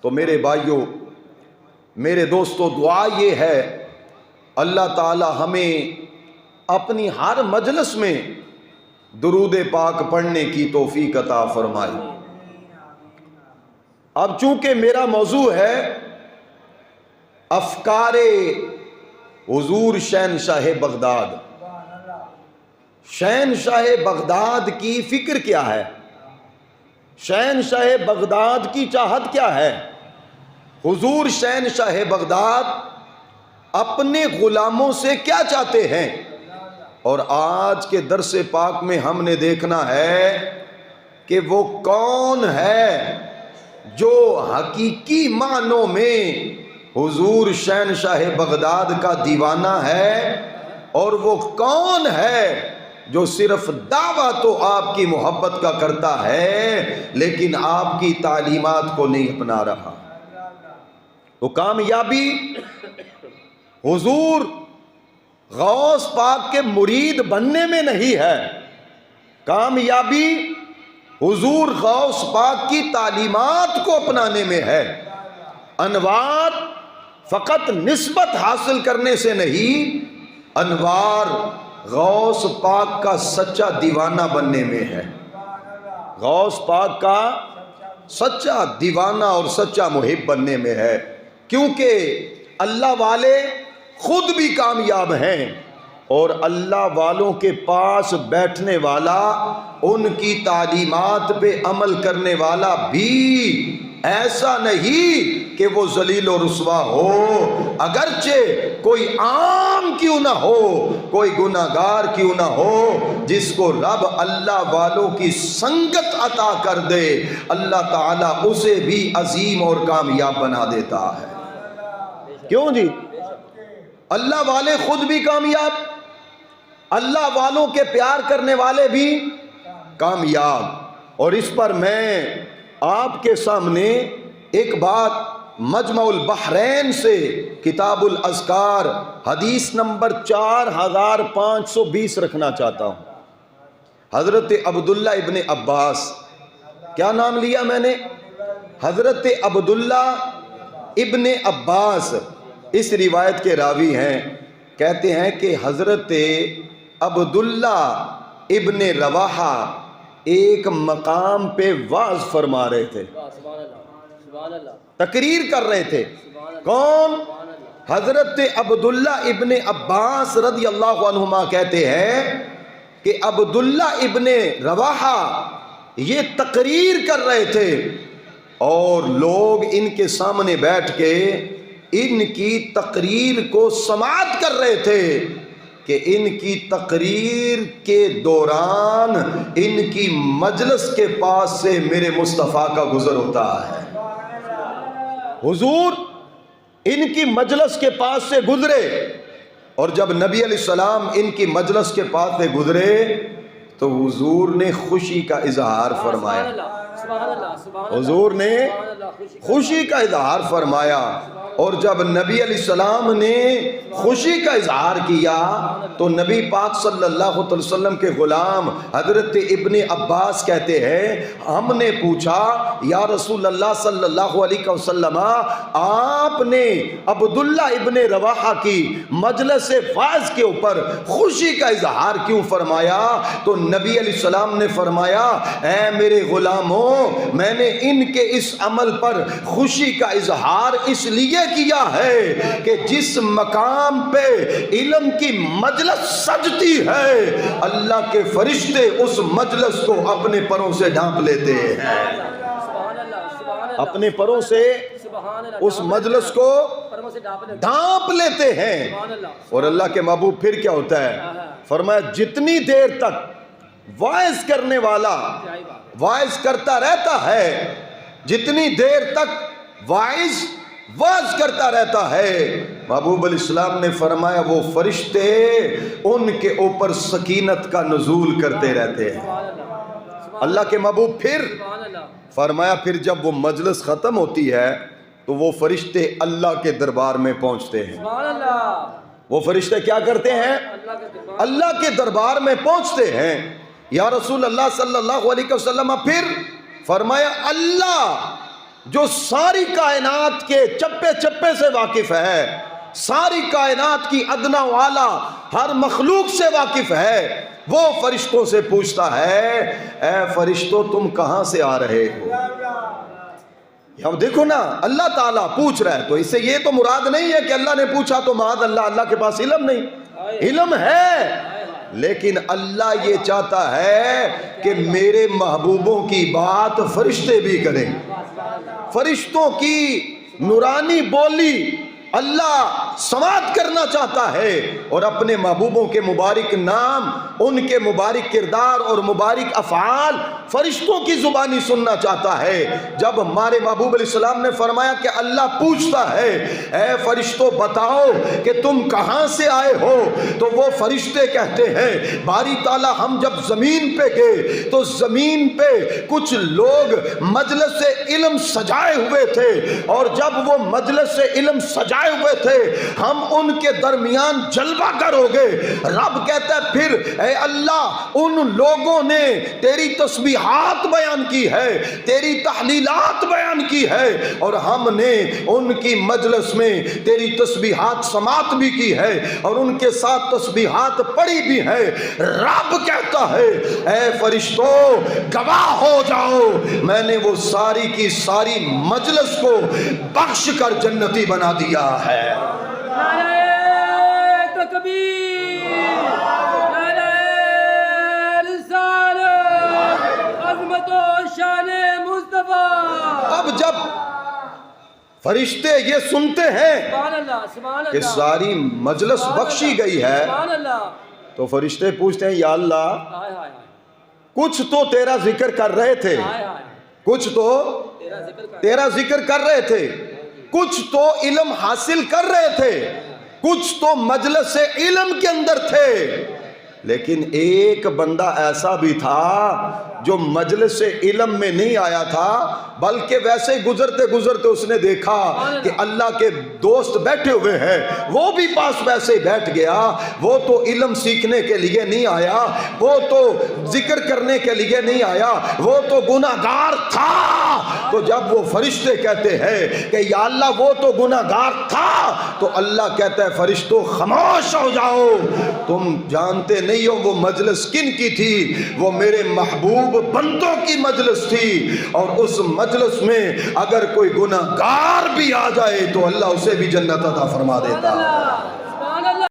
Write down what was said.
تو میرے بھائیوں، میرے دوستو، دعا یہ ہے اللہ تعالی ہمیں اپنی ہر مجلس میں درود پاک پڑھنے کی توفیق عطا فرمائے۔ اب چونکہ میرا موضوع ہے افکار حضور شہنشاہ بغداد، شہنشاہ بغداد کی فکر کیا ہے، شہنشاہ بغداد کی چاہت کیا ہے، حضور شہنشاہ بغداد اپنے غلاموں سے کیا چاہتے ہیں۔ اور آج کے درس پاک میں ہم نے دیکھنا ہے کہ وہ کون ہے جو حقیقی معنوں میں حضور شہنشاہ بغداد کا دیوانہ ہے، اور وہ کون ہے جو صرف دعویٰ تو آپ کی محبت کا کرتا ہے لیکن آپ کی تعلیمات کو نہیں اپنا رہا۔ تو کامیابی حضور غوث پاک کے مرید بننے میں نہیں ہے، کامیابی حضور غوث پاک کی تعلیمات کو اپنانے میں ہے۔ انوار فقط نسبت حاصل کرنے سے نہیں، انوار غوث پاک کا سچا دیوانہ بننے میں ہے، غوث پاک کا سچا دیوانہ اور سچا محب بننے میں ہے، کیونکہ اللہ والے خود بھی کامیاب ہیں اور اللہ والوں کے پاس بیٹھنے والا، ان کی تعلیمات پہ عمل کرنے والا بھی ایسا نہیں کہ وہ ذلیل و رسوا ہو، اگرچہ کوئی عام کیوں نہ ہو، کوئی گناہگار کیوں نہ ہو، جس کو رب اللہ والوں کی سنگت عطا کر دے اللہ تعالیٰ اسے بھی عظیم اور کامیاب بنا دیتا ہے۔ کیوں جی؟ اللہ والے خود بھی کامیاب، اللہ والوں کے پیار کرنے والے بھی کامیاب۔ اور اس پر میں آپ کے سامنے ایک بات مجمع البحرین سے کتاب الاذکار حدیث نمبر 4520 رکھنا چاہتا ہوں۔ حضرت عبداللہ ابن عباس، کیا نام لیا میں نے؟ حضرت عبداللہ ابن عباس اس روایت کے راوی ہیں، کہتے ہیں کہ حضرت عبداللہ ابن رواحہ ایک مقام پہ وعظ فرما رہے تھے، تقریر کر رہے تھے۔ کون؟ حضرت عبداللہ ابن عباس رضی اللہ عنہما کہتے ہیں کہ عبداللہ ابن رواحہ یہ تقریر کر رہے تھے اور لوگ ان کے سامنے بیٹھ کے ان کی تقریر کو سماعت کر رہے تھے کہ ان کی تقریر کے دوران ان کی مجلس کے پاس سے میرے مصطفیٰ کا گزر ہوتا ہے۔ حضور ان کی مجلس کے پاس سے گزرے، اور جب نبی علیہ السلام ان کی مجلس کے پاس سے گزرے تو حضور نے خوشی کا اظہار فرمایا، حضور نے خوشی کا اظہار فرمایا۔ اور جب نبی علیہ السلام نے خوشی کا اظہار کیا تو نبی پاک صلی اللہ علیہ وسلم کے غلام حضرت ابن عباس کہتے ہیں، ہم نے پوچھا یا رسول اللہ صلی اللہ علیہ وسلم، آپ نے عبداللہ ابن رواحہ کی مجلس فائز کے اوپر خوشی کا اظہار کیوں فرمایا؟ تو نبی علیہ السلام نے فرمایا، اے میرے غلاموں، میں نے ان کے اس عمل پر خوشی کا اظہار اس لیے کیا ہے کہ جس مقام پہ علم کی مجلس سجتی ہے اللہ کے فرشتے اس مجلس کو اپنے پروں سے ڈھانپ لیتے ہیں، اپنے پروں سے اس مجلس کو ڈھانپ لیتے ہیں۔ اور اللہ کے محبوب پھر کیا ہوتا ہے؟ فرمایا جتنی دیر تک وائز کرنے والا وائز کرتا رہتا ہے، جتنی دیر تک وائز کرتا رہتا ہے، محبوب علیہ السلام نے فرمایا وہ فرشتے ان کے اوپر سکینت کا نزول کرتے رہتے ہیں۔ اللہ کے محبوب پھر فرمایا پھر جب وہ مجلس ختم ہوتی ہے تو وہ فرشتے اللہ کے دربار میں پہنچتے ہیں۔ وہ فرشتے کیا کرتے ہیں؟ اللہ کے دربار میں پہنچتے ہیں۔ یا رسول اللہ صلی اللہ علیہ وسلم، پھر فرمایا اللہ جو ساری کائنات کے چپے چپے سے واقف ہے، ساری کائنات کی ادنا و اعلیٰ ہر مخلوق سے واقف ہے، وہ فرشتوں سے پوچھتا ہے اے فرشتوں تم کہاں سے آ رہے ہو؟ اب دیکھو نا، اللہ تعالیٰ پوچھ رہا ہے، تو اس سے یہ تو مراد نہیں ہے کہ اللہ نے پوچھا تو معاذ اللہ اللہ کے پاس علم نہیں، علم ہے، لیکن اللہ یہ چاہتا ہے کہ میرے محبوبوں کی بات فرشتے بھی کریں، فرشتوں کی نورانی بولی اللہ سماعت کرنا چاہتا ہے، اور اپنے محبوبوں کے مبارک نام، ان کے مبارک کردار اور مبارک افعال فرشتوں کی زبانی سننا چاہتا ہے۔ جب ہمارے محبوب علیہ السلام نے فرمایا کہ اللہ پوچھتا ہے اے فرشتوں بتاؤ کہ تم کہاں سے آئے ہو، تو وہ فرشتے کہتے ہیں باری تعالیٰ ہم جب زمین پہ گئے تو زمین پہ کچھ لوگ مجلس سے علم سجائے ہوئے تھے، اور جب وہ مجلس سے علم سجائے ہوئے تھے ہم ان کے درمیان جلوہ گر ہو گئے۔ رب کہتا ہے پھر اے اللہ ان لوگوں نے تیری تسبیحات بیان کی ہے، تیری تحلیلات بیان کی ہے، اور ہم نے ان کی مجلس میں تیری تسبیحات سماعت بھی کی ہے اور ان کے ساتھ تسبیحات پڑھی بھی ہے۔ رب کہتا ہے اے فرشتوں گواہ ہو جاؤ، میں نے وہ ساری کی ساری مجلس کو بخش کر جنتی بنا دیا ہے۔ نعرہ تکبیر، نعرہ رسالت، عظمت و شان مصطفیٰ۔ اب جب فرشتے یہ سنتے ہیں سبحان اللہ، سبحان کہ اللہ، ساری مجلس بخشی گئی ہے، سبحان اللہ، تو فرشتے پوچھتے ہیں یا اللہ ہائے ہائے ہائے، کچھ تو تیرا ذکر کر رہے تھے، ہائے ہائے، کچھ تو تیرا ذکر کر، تیرا ذکر کر رہے تھے، کچھ تو علم حاصل کر رہے تھے، کچھ تو مجلس سے علم کے اندر تھے، لیکن ایک بندہ ایسا بھی تھا جو مجلس سے علم میں نہیں آیا تھا، بلکہ ویسے گزرتے گزرتے اس نے دیکھا کہ اللہ کے دوست بیٹھے ہوئے ہیں، وہ بھی پاس ویسے ہی بیٹھ گیا۔ وہ تو علم سیکھنے کے لیے نہیں آیا، وہ تو ذکر کرنے کے لیے نہیں آیا، وہ تو گناہگار تھا۔ تو جب وہ فرشتے کہتے ہیں کہ یا اللہ وہ تو گناہگار تھا، تو اللہ کہتا ہے فرشتوں خاموش ہو جاؤ، تم جانتے نہیں ہو وہ مجلس کن کی تھی، وہ میرے محبوب بندوں کی مجلس تھی، اور اس مجلس میں اگر کوئی گناہگار بھی آ جائے تو اللہ اسے بھی جنت عطا فرما دیتا۔